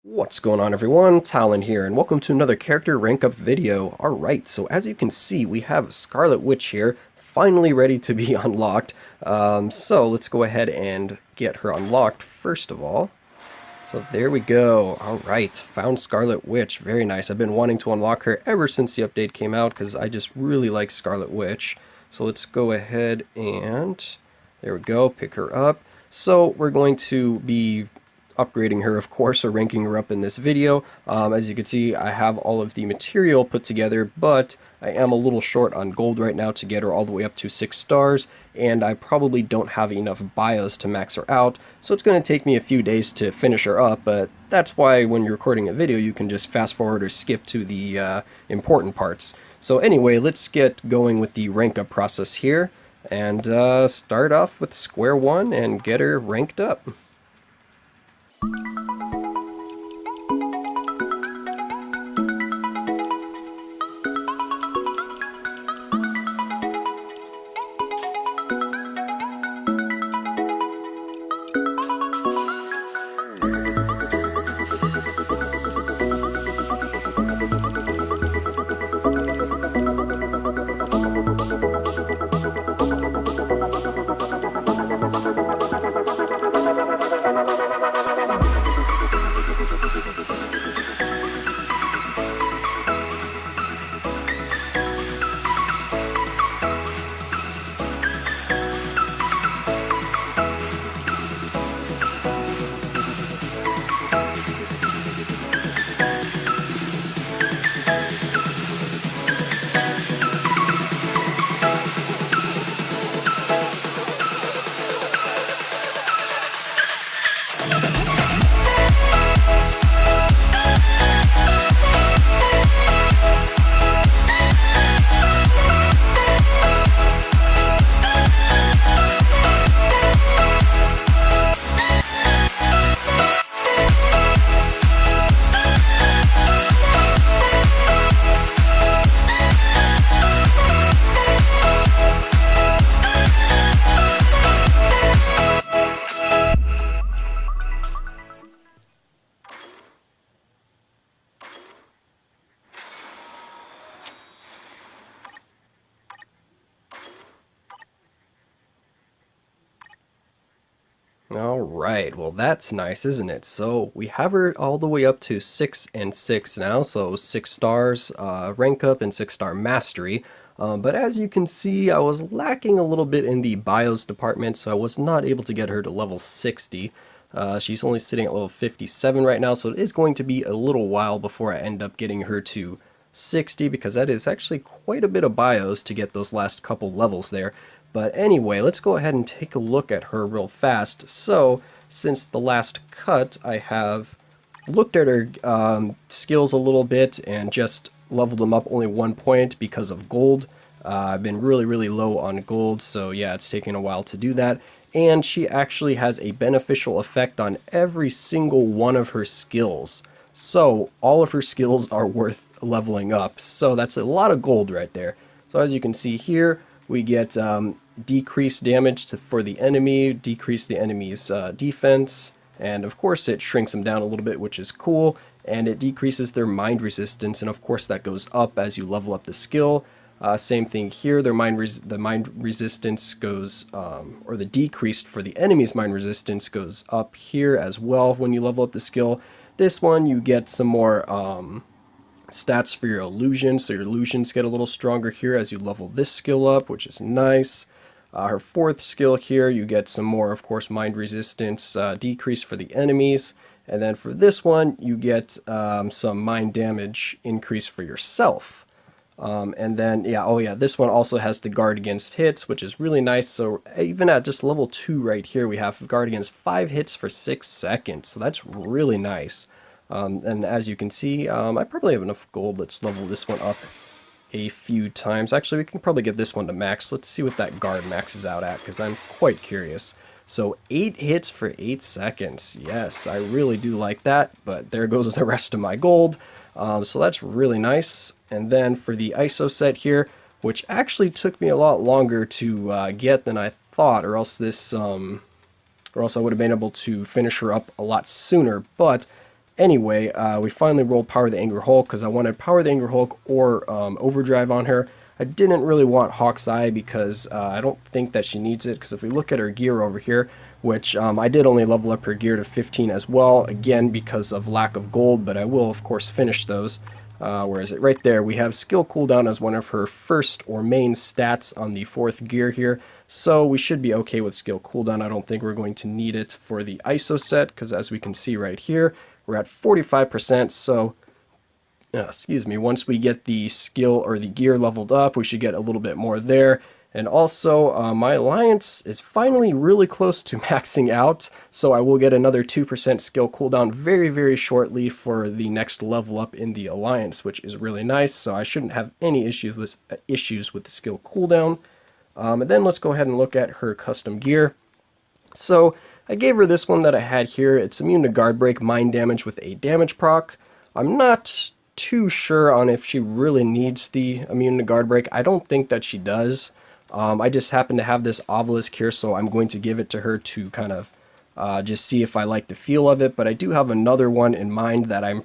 What's going on, everyone? Talon here, and welcome to another character rank up video. Alright, so as you can see, we have Scarlet Witch here, finally ready to be unlocked. So let's go ahead and get her unlocked first of all. So there we go. Alright, found Scarlet Witch. Very nice. I've been wanting to unlock her ever since the update came out because I just really like Scarlet Witch. So let's go ahead and there we go, pick her up. So we're going to be upgrading her, of course, or ranking her up in this video. As you can see, I have all of the material put together, but I am a little short on gold right now to get her all the way up to 6 stars, and I probably don't have enough bios to max her out, so it's going to take me a few days to finish her up, but that's why when you're recording a video, you can just fast forward or skip to the important parts. So anyway, let's get going with the rank up process here, and start off with square one and get her ranked up. Alright, well that's nice, isn't it? So we have her all the way up to 6 and 6 now, so 6 stars rank up and 6-star mastery. But as you can see, I was lacking a little bit in the bios department, so I was not able to get her to level 60. She's only sitting at level 57 right now, so it is going to be a little while before I end up getting her to 60, because that is actually quite a bit of bios to get those last couple levels there. But anyway, let's go ahead and take a look at her real fast. So, since the last cut, I have looked at her skills a little bit and just leveled them up only 1 point because of gold. I've been really low on gold, so yeah, it's taken a while to do that. And she actually has a beneficial effect on every single one of her skills. So, all of her skills are worth leveling up. So, that's a lot of gold right there. So, as you can see here, we get decreased damage for the enemy, decrease the enemy's defense, and of course it shrinks them down a little bit, which is cool, and it decreases their mind resistance, and of course that goes up as you level up the skill. Same thing here, the mind resistance goes, or the decreased for the enemy's mind resistance goes up here as well when you level up the skill. This one you get some more stats for your illusions, so your illusions get a little stronger here as you level this skill up, which is nice. Her 4th skill here, you get some more, of course, mind resistance decrease for the enemies. And then for this one, you get some mind damage increase for yourself. And then, yeah, this one also has the guard against hits, which is really nice. So even at just level 2 right here, we have guard against 5 hits for 6 seconds. So that's really nice. And as you can see, I probably have enough gold. Let's level this one up a few times. Actually, we can probably get this one to max. Let's see what that guard maxes out at, because I'm quite curious. So 8 hits for 8 seconds. Yes, I really do like that, but there goes the rest of my gold. So that's really nice. And then for the ISO set here, which actually took me a lot longer to get than I thought, or else I would have been able to finish her up a lot sooner. But Anyway, we finally rolled Power the Angry Hulk because I wanted Power the Angry Hulk or Overdrive on her. I didn't really want Hawk's Eye because I don't think that she needs it, because if we look at her gear over here, which I did only level up her gear to 15 as well, again because of lack of gold, but I will of course finish those. Where is it? Right there. We have skill cooldown as one of her first or main stats on the 4th gear here. So we should be okay with skill cooldown. I don't think we're going to need it for the ISO set, because as we can see right here, we're at 45%. So, excuse me, once we get the skill or the gear leveled up, we should get a little bit more there. And also, my alliance is finally really close to maxing out, so I will get another 2% skill cooldown very, very shortly for the next level up in the alliance, which is really nice, so I shouldn't have any issues with the skill cooldown. And then let's go ahead and look at her custom gear. So, I gave her this one that I had here. It's immune to guard break, mind damage with a damage proc. I'm not too sure on if she really needs the immune to guard break. I don't think that she does. I just happen to have this obelisk here, so I'm going to give it to her to kind of just see if I like the feel of it. But I do have another one in mind that I'm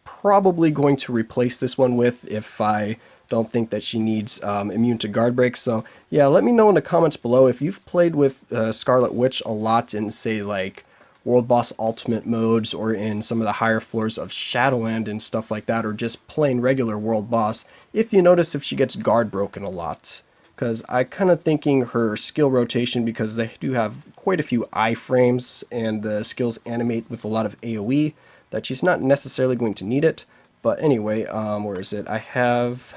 probably going to replace this one with if I don't think that she needs immune to guard break. So yeah, let me know in the comments below if you've played with Scarlet Witch a lot in, say, like World Boss Ultimate modes, or in some of the higher floors of Shadowland and stuff like that, or just plain regular World Boss, if you notice if she gets guard broken a lot. Because I kind of thinking her skill rotation, because they do have quite a few iframes and the skills animate with a lot of AoE, that she's not necessarily going to need it. But anyway, where is it? I have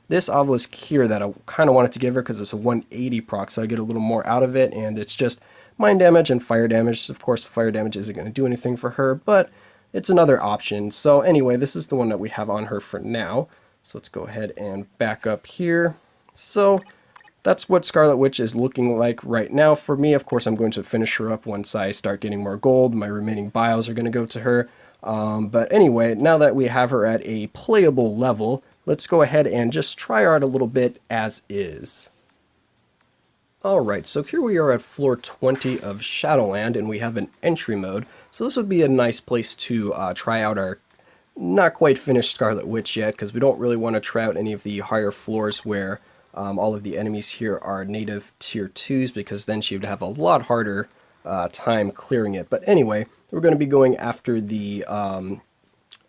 this obelisk here that I kind of wanted to give her because it's a 180 proc, so I get a little more out of it, and it's just mind damage and fire damage. Of course, the fire damage isn't going to do anything for her, but it's another option. So anyway, this is the one that we have on her for now. So let's go ahead and back up here. So that's what Scarlet Witch is looking like right now for me. Of course, I'm going to finish her up once I start getting more gold. My remaining bios are going to go to her. But anyway, now that we have her at a playable level, let's go ahead and just try her out a little bit as is. Alright, so here we are at floor 20 of Shadowland, and we have an entry mode. So this would be a nice place to try out our not quite finished Scarlet Witch yet, because we don't really want to try out any of the higher floors where all of the enemies here are native tier 2s, because then she would have a lot harder time clearing it. But anyway, we're going to be going after the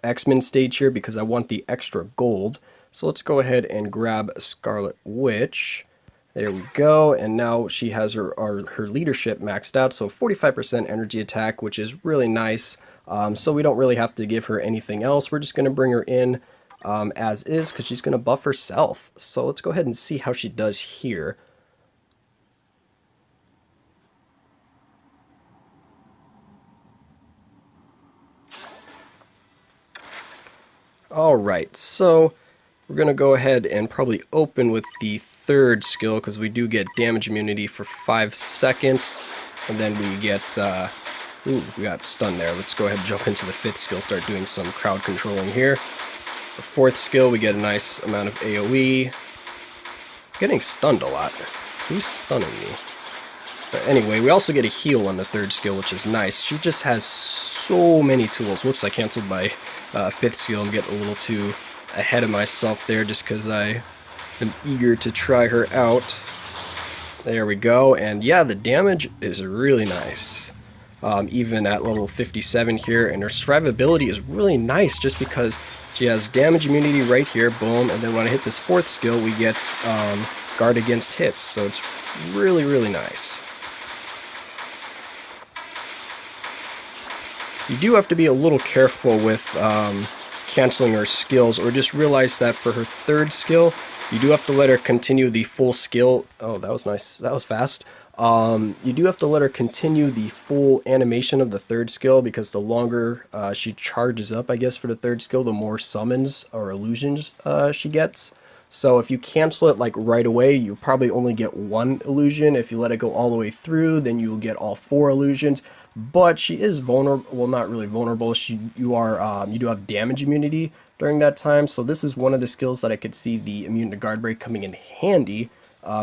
X-Men stage here because I want the extra gold. So let's go ahead and grab Scarlet Witch. There we go, and now she has her leadership maxed out, so 45% energy attack, which is really nice. So we don't really have to give her anything else. We're just going to bring her in as is, because she's going to buff herself. So let's go ahead and see how she does here. Alright, so we're going to go ahead and probably open with the 3rd skill, because we do get damage immunity for 5 seconds, and then we get, ooh, we got stunned there. Let's go ahead and jump into the 5th skill, start doing some crowd controlling here. The 4th skill, we get a nice amount of AoE. Getting stunned a lot. Who's stunning me? But anyway, we also get a heal on the 3rd skill, which is nice. She just has so many tools. Whoops, I canceled my 5th skill. I'm getting a little too ahead of myself there just because I am eager to try her out. There we go, and yeah, the damage is really nice. Even at level 57 here, and her survivability is really nice just because she has damage immunity right here, boom, and then when I hit this 4th skill, we get guard against hits, so it's really, really nice. You do have to be a little careful with canceling her skills, or just realize that for her 3rd skill, you do have to let her continue the full skill. Oh, that was nice. That was fast. You do have to let her continue the full animation of the 3rd skill, because the longer she charges up, I guess, for the 3rd skill, the more summons or illusions she gets. So if you cancel it like right away, you probably only get 1 illusion. If you let it go all the way through, then you'll get all 4 illusions. But she is vulnerable. Well, not really vulnerable. You do have damage immunity during that time. So this is one of the skills that I could see the immune to guard break coming in handy.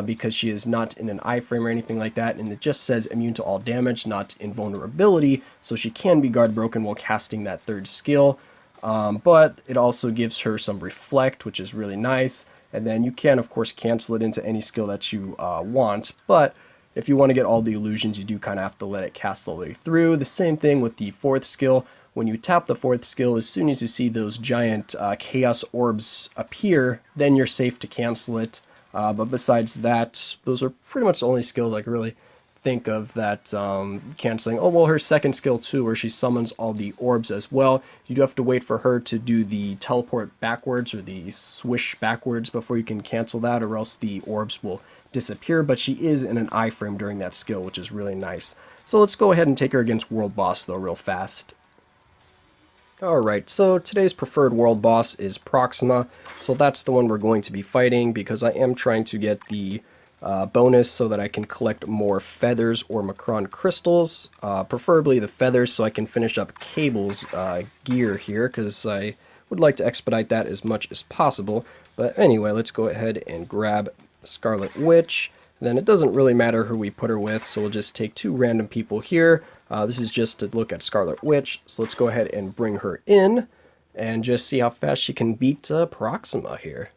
because she is not in an iframe or anything like that, and it just says immune to all damage, not invulnerability, so she can be guard broken while casting that third skill. But it also gives her some reflect, which is really nice, and then you can of course cancel it into any skill that you want, but if you want to get all the illusions, you do kind of have to let it cast all the way through. The same thing with the fourth skill. When you tap the fourth skill, as soon as you see those giant chaos orbs appear, then you're safe to cancel it. But besides that, those are pretty much the only skills I can really think of that canceling. Oh, well, her second skill too, where she summons all the orbs as well. You do have to wait for her to do the teleport backwards or the swish backwards before you can cancel that, or else the orbs will disappear. But she is in an iframe during that skill, which is really nice. So let's go ahead and take her against World Boss though real fast. Alright, so today's preferred world boss is Proxima, so that's the one we're going to be fighting because I am trying to get the bonus so that I can collect more feathers or Macron crystals, preferably the feathers so I can finish up Cable's gear here because I would like to expedite that as much as possible. But anyway, let's go ahead and grab Scarlet Witch. Then it doesn't really matter who we put her with, so we'll just take two random people here. This is just to look at Scarlet Witch, so let's go ahead and bring her in and just see how fast she can beat Proxima here.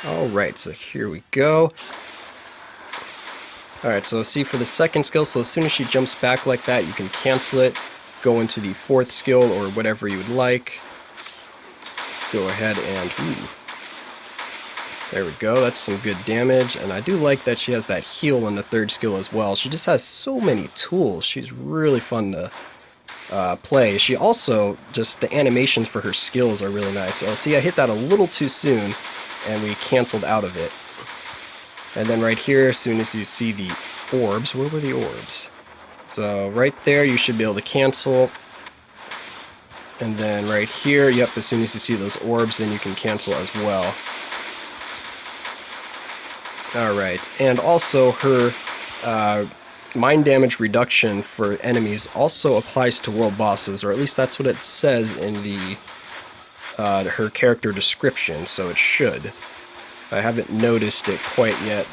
Alright, so here we go. Alright, so see for the second skill, so as soon as she jumps back like that, you can cancel it, go into the fourth skill or whatever you would like. Let's go ahead and... there we go, that's some good damage, and I do like that she has that heal in the third skill as well. She just has so many tools. She's really fun to play. She also, just the animations for her skills are really nice. So see, I hit that a little too soon, and we canceled out of it. And then right here, as soon as you see the orbs, where were the orbs? So right there, you should be able to cancel. And then right here, yep, as soon as you see those orbs, then you can cancel as well. Alright, and also her mind damage reduction for enemies also applies to world bosses, or at least that's what it says in the her character description, so it should. I haven't noticed it quite yet.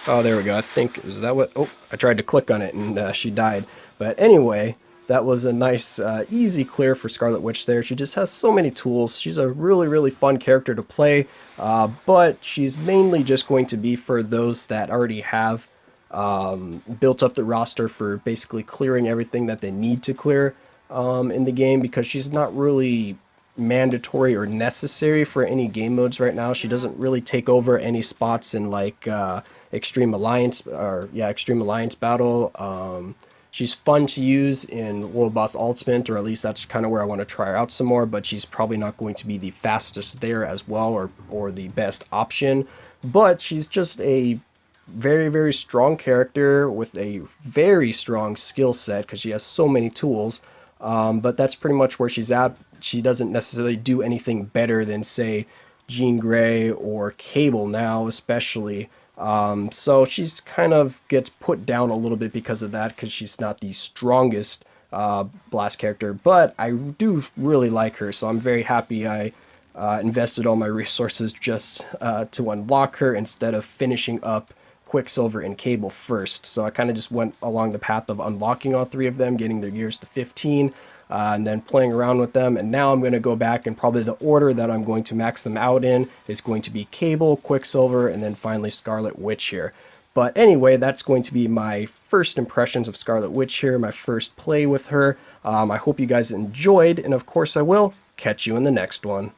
Oh, there we go. I think, is that what... oh, I tried to click on it and she died. But anyway, that was a nice, easy clear for Scarlet Witch there. She just has so many tools. She's a really, really fun character to play, but she's mainly just going to be for those that already have built up the roster for basically clearing everything that they need to clear in the game, because she's not really mandatory or necessary for any game modes right now. She doesn't really take over any spots in like Extreme Alliance battle. She's fun to use in World Boss Ultimate, or at least that's kind of where I want to try her out some more, but she's probably not going to be the fastest there as well, or the best option. But she's just a very, very strong character with a very strong skill set because she has so many tools. But that's pretty much where she's at. She doesn't necessarily do anything better than, say, Jean Grey or Cable now, especially. So she's kind of gets put down a little bit because of that, because she's not the strongest Blast character. But I do really like her, so I'm very happy I invested all my resources just to unlock her instead of finishing up Quicksilver and Cable first. So I kind of just went along the path of unlocking all three of them, getting their gears to 15, and then playing around with them. And now I'm going to go back, and probably the order that I'm going to max them out in is going to be Cable, Quicksilver, and then finally Scarlet Witch here. But anyway, that's going to be my first impressions of Scarlet Witch here, my first play with her. I hope you guys enjoyed, and of course I will catch you in the next one.